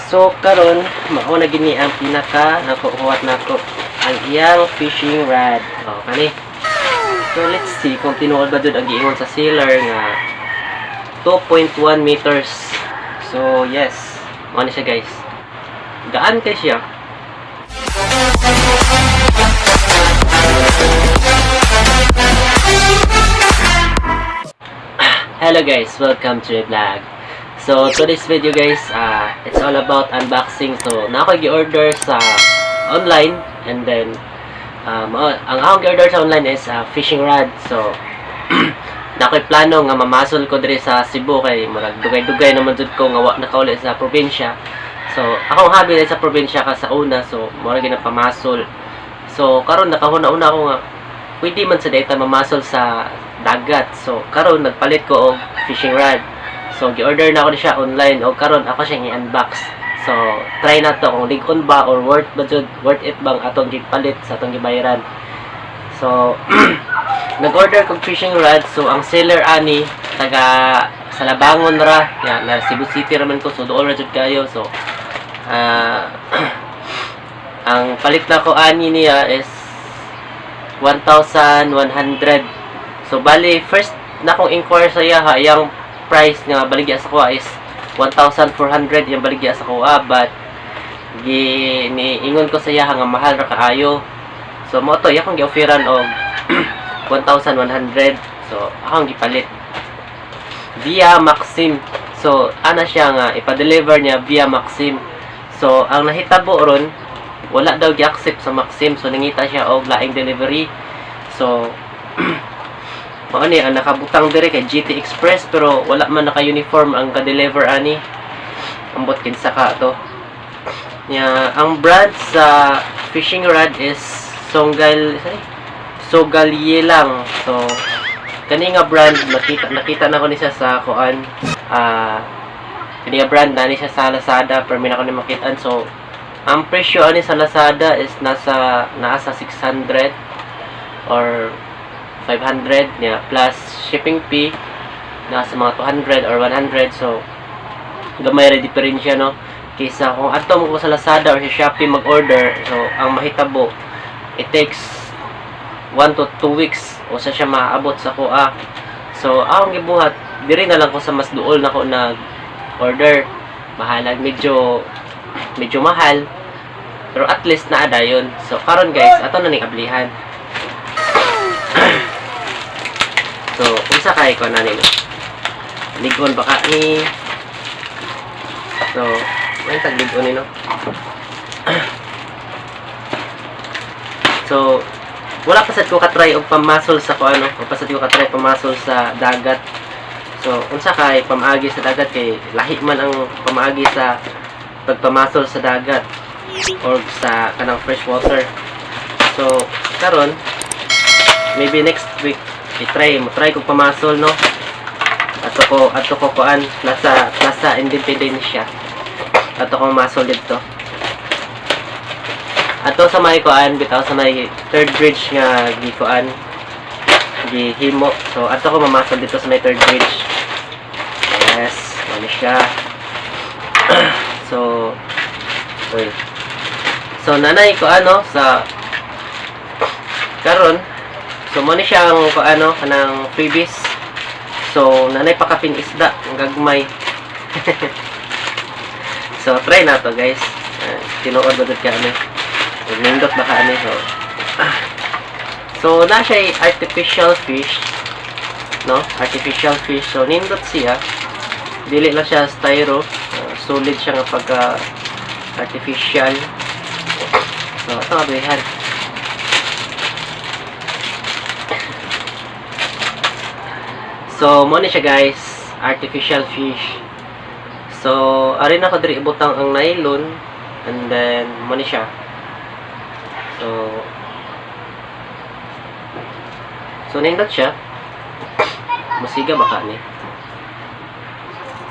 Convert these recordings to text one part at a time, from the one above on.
So karon mao na gini ang pinaka nakuhuwat nako ang iyang fishing rod. Oh, kani. So let's see kung tinuod ba jud ang giingon sa seller nga 2.1 meters. So yes, mao ni siya guys. Gaan kay siya. Hello guys, welcome to the vlog. So today's video guys, it's all about unboxing. So na ako gi-order sa online, and then ang akong gi-order sa online is fishing rod. So na ako'y plano nga mamasol ko diri sa Cebu kay murag dugay-dugay naman jud ko nga wa nakauli sa probinsya. So akong habi sa probinsya ka sa una, so mura gyud pamasol. So karon nakahuna-una ako nga pwede man sa data mamasol sa dagat. So karon nagpalit ko og fishing rod. So gi-order na ako siya online, o karon ako siyang i-unbox. So try na to kung lig-on ba or worth it bang atong gipalit sa atong gibayaran. So nag-order kog fishing rod. So ang seller ani taga Salabangon ra, na Cebu City raman ko, so doon ra jud kayo. So ang palit na ko ani niya is 1,100. So bali first na kong inquire sa iya ha, yung price nga baligya sa kuha is 1,400 yung baligya sa kuha, but niingon ko sa iya nga mahal ra kaayo. So mo to akong gi-offeran og 1,100. So akong gipalit via Maxim. So ana siya nga ipa-deliver niya via Maxim. So ang nahitabo ron wala daw gi-accept sa Maxim, so nangita siya og laing delivery. So mao ni ang nakabutang dire kay GT Express, pero wala man naka-uniform ang ka-deliver ani. Ambot kinsa ka to. Ang brand sa fishing rod is Sogalye lang. So kani nga brand nakita na ko ni siya sa kuan. Kani nga brand na ni siya sa Lazada, pero may na ko ni makitaan. So ang presyo ani sa Lazada is nasa 600 or 500 niya, plus shipping fee nasa mga 200 or 100. So gamay ra diferensya, no, kaysa kung ato mo sa Lazada or sa Shopee mag-order. So ang mahitabo, it takes 1 to 2 weeks o sa siya maabot sa kuha. So akong gibuhat diri na lang ko sa mas duol na ko nag-order. Mahalag medyo mahal, pero at least naa dayon. So karon guys, ato na ning ablihan. So unsa kay ko na nino ligon baka ni. So may tag ligon nino. So wala pa sad ko ka-try og pamasol sa ko ano, wala pa sad ko ka-try pamasol sa dagat. So unsa kay pamaagi sa dagat, kay lahi man ang pamaagi sa pagpamasol sa dagat or sa kanang fresh water. So karon maybe next week i-try ko pamasol, no. Ato ko kuan Plaza Independencia. Ato ko masol dito. Ato sa may kuan bitaw sa may third bridge nga gikuan gihimo. So ato ko mamasol dito sa may third bridge. Yes, ano siya. So nanay ko ano sa karon. So mo ni siya ang ano kanang freebies. So nanay pa kapin isda ang gagmay. So try na to guys. Tinuod ba ka ano? Nindot ba ka ano? So na siya artificial fish, no? Artificial fish. So nindot siya. Dili lang siya styro. Solid siya nga pagka artificial. So ito nga bihan. So mo ni siya guys, artificial fish. So ari na ko diri ibutang ang nylon, and then mo ni siya. So nindot siya. Musiga baka ni.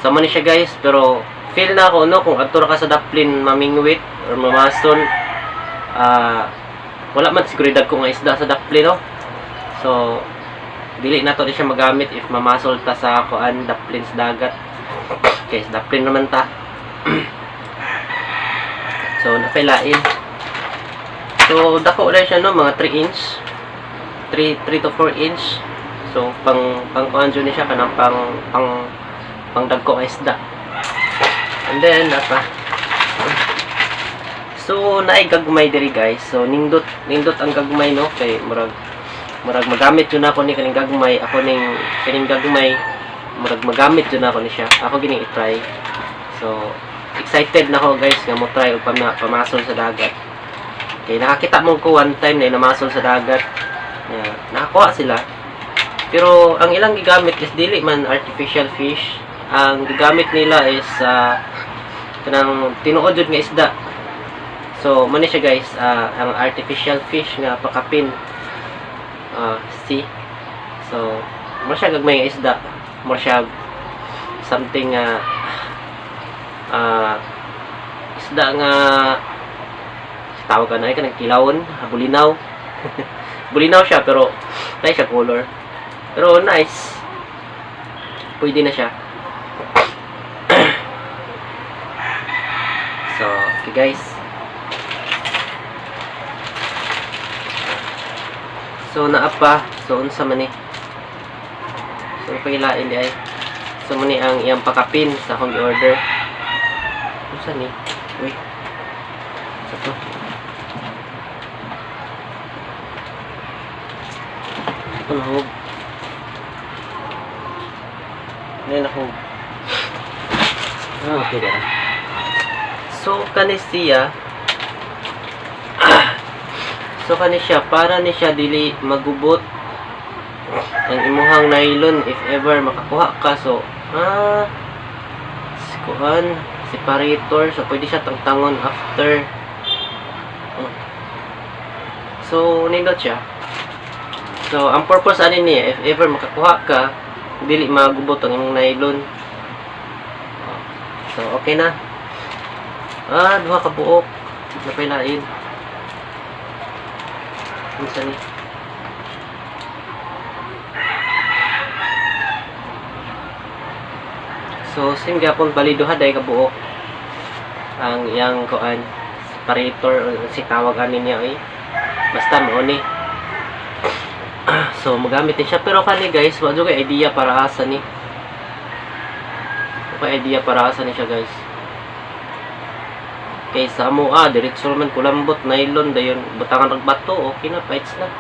So mo ni siya guys, pero feel na ako no kung adto ra ka sa daplin mamingwit or mamasol, wala man seguridad ko nga isda sa daplin, no. So dili na to di siya magamit if mamasol ta sa kuan daplin sa dagat. Okay, daplin naman ta. So napailain. So dako na siya no, mga 3 inch. 3 to 4 inch. So pang kuanjo ni siya kanang pang dagko ka isda. And then apa? So naay gagmay diri guys. So nindot ang gagmay no kay murag magamit yun ako ni kaning gagmay. Ako ning kaning gagmay murag magamit yun ako ni siya. Ako gining i-try. So excited na ako guys nga mo try og pamasol sa dagat. Kay nakakita mo ko one time na namasol sa dagat. Yeah, nakakuha sila. Pero ang ilang gigamit is dili man artificial fish. Ang gigamit nila is kanang tinuod jud nga isda. So mo ni siya guys, ang artificial fish nga pakapin. See. So mo siya gagmay nga isda. Mo siya something isda nga tawag ka na ay kanang kilawon, bulinaw. Bulinaw siya pero nice siya color. Pero nice. Pwede na siya. So, okay guys. So naapa, so unsa man ni? So pailain di ay. So mo ni ang iyang pakapin sa akong i-order. Unsa ni? Uy. Sa to. Nahog. Nahog. Okay na. So kani siya para ni siya dili magubot ang imuhang nylon if ever makakuha ka. So sikuan separator, so pwede siya tangtangon after. So nindot siya. So, ang purpose ani niya, if ever makakuha ka, dili magubot ang imong nylon. So, okay na. Duha ka buok. Napailain. Unsa ni? So, same gyapon bali duha day ka buok. Ang iyang kuan separator si tawag ani niya ay. Basta mao ni. So magamit din siya, pero kani guys wa jud kay idea para asa ni. Okay, idea para asa ni siya guys. Kay sa mo diretso man kulambot nylon dayon butangan og bato, okay na fights na.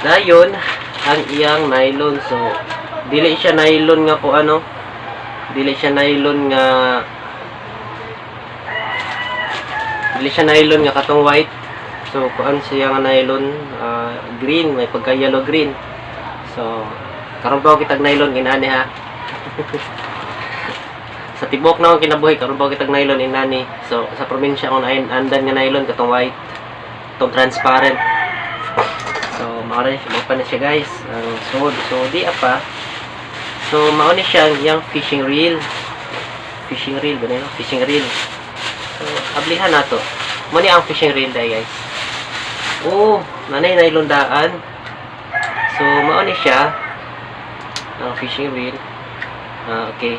Dayon ang iyang nylon, so dili siya nylon nga ko ano. Dili siya nylon nga katong white. So, kuan siya nga nylon, green, may pagka yellow green. So, karon ba kitag nylon inani ha. Sa tibok na akong kinabuhi, karon ba kitag nylon inani. So, sa probinsya akong andan nga nylon katong white, katong transparent. So, mao pa na siya guys. So di apa. So, mao ni siya yang fishing reel. Fishing reel ba na yun? Fishing reel. So, ablihan na to. Mo ni ang fishing reel dahil guys. Nanay nylon daan. So mao ni siya ang fishing reel. Okay.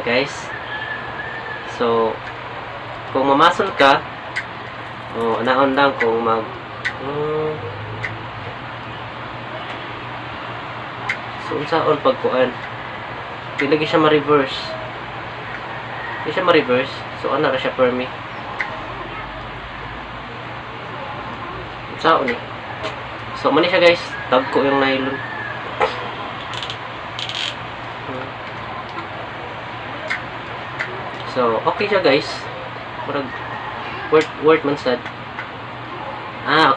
Guys. So kung mamasol ka, anaon lang kung mag so unsaon pagkuan. Dili siya ma-reverse. Di siya ma-reverse. So ana ra siya per me. Sao ni? So mani siya guys, tag ko yung nylon. So okay siya guys. Murag worth man sad.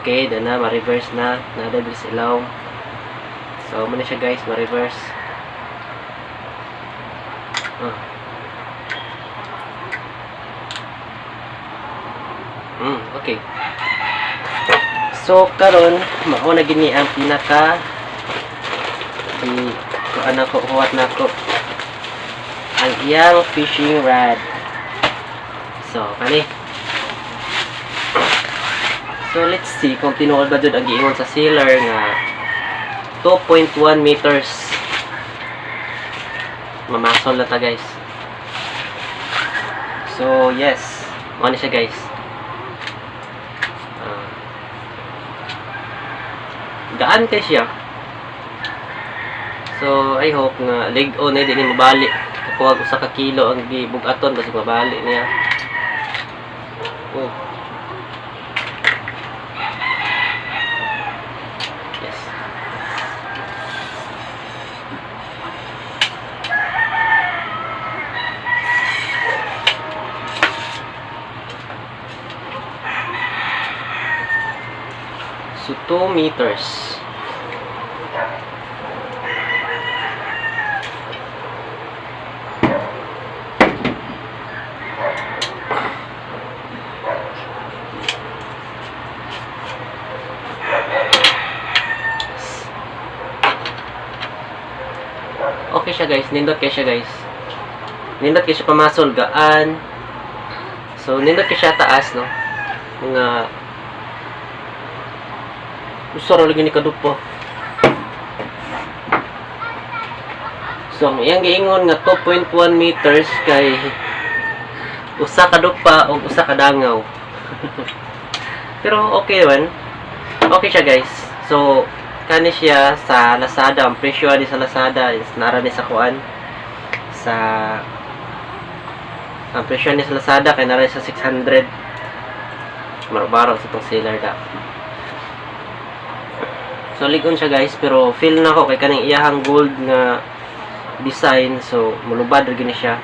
Okay, dan na ma-reverse na, na-reverse ilaw. So mani siya guys, ma-reverse. Okay. So karon mao na gini ang pinaka huwat nako ang iyang fishing rod. So kani. So let's see kung tinuod ba jud ang giingon sa sealer nga 2.1 meters. Mamasol na ta guys. So yes, ano siya guys. Gaan kay siya. So I hope nga lig-on na din mabali. Kapag usa ka kilo ang gibugaton basta mabali niya. Oh. Yes. So 2 meters. Okay siya guys, nindot kayo siya guys. Nindot kayo siya pamasol, gaan. So nindot kayo siya taas, no? Mga usara lagi ni kadupo. So ang iyang giingon nga 2.1 meters kay usa ka dupa o usa ka dangaw. Pero okay man. Okay siya guys. So kani siya sa Lazada, ang presyo ni sa Lazada is nara ni sa kuan sa ang presyo ni sa Lazada kay nara sa 600 baro-baro sa tong seller da. So ligon siya guys, pero feel na ko kay kaning iyahang gold nga design, so mulubad ra gini siya.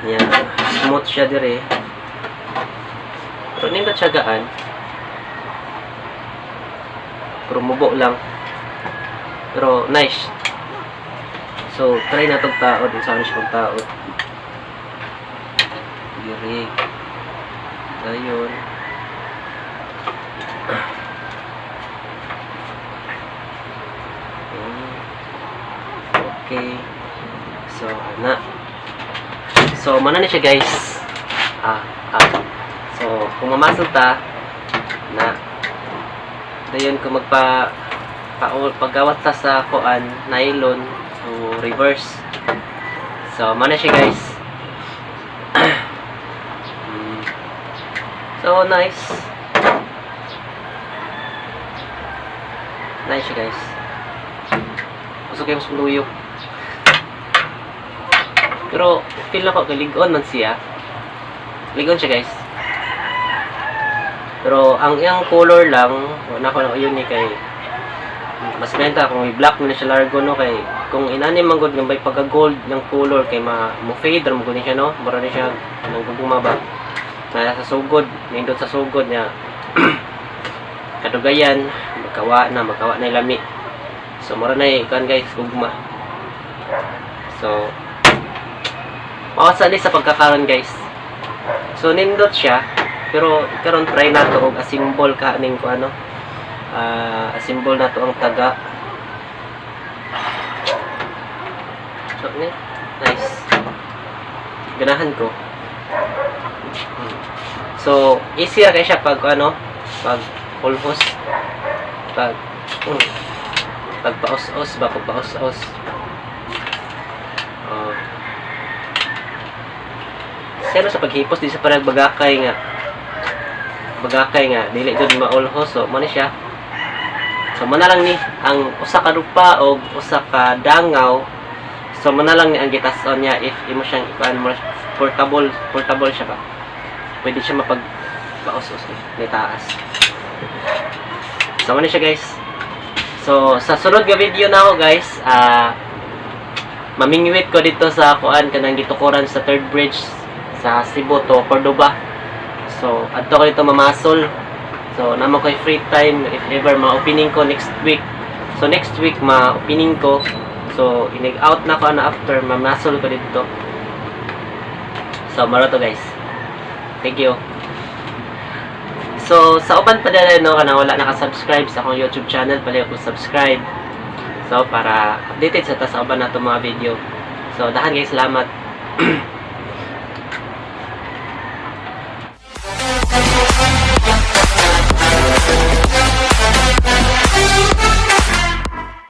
Yan, smooth siya dire. Pero nindot siya gaan. Pero mubo lang. Pero nice. So try na tong taod, unsa siya kung taod. Dire. Ayun. Okay. So, ana. So, mana na siya guys. So, kung mamasok ta na dayon kung paggawat ta sa kuan nylon, so reverse. So, mana siya guys. So, nice. Nice siya guys. Gusto kayo mas maluyok. Pero, feel na ko, ligon man siya. Ligon siya guys. Pero, ang iyang color lang, wala ko na yun ni kay mas benta kung i-black mo na siya largo, no, kay kung inanim man gud ng may pagka-gold ng color, kay mo-fade, mo gud siya, no, mura na siya, nang guguma ba, na sa sugod, nindot sa sugod niya, kadugayan, magkawa na lami. So, mura na ikan guys, gugma. So, mawasa sa pagkakaroon guys. So nindot siya, pero karon try na to og asimbol ka ning ko ano. Asimbol na to ang taga. So nice. Ganahan ko. So easy ra kay siya pag ano, pag pulhos, pag paus-os ba, pag paus-os. Pero sa paghipos di sa parang bagakay nga dili gud maulhos, so mo ni siya. So mo na lang ni ang usa ka rupa o usa ka dangaw, so mo na lang ni ang gitason niya if imo siyang ikuan mo portable siya ba, pwede siya mapag paus-os ni taas. So mo ni siya guys. So sa sunod nga video na ako guys, mamingwit ko dito sa kuan kanang gitukuran sa third bridge sa Cebu to Cordoba. So adto ko dito mamasol. So namo koy free time if ever ma-opening ko next week. So next week ma-opening ko. So inig-out na ko na after mamasol ko dito. So maro to guys. Thank you. So sa uban pa dala no kana wala naka-subscribe sa akong YouTube channel, pala ko subscribe. So para updated sa uban na to mga video. So dahan guys, salamat.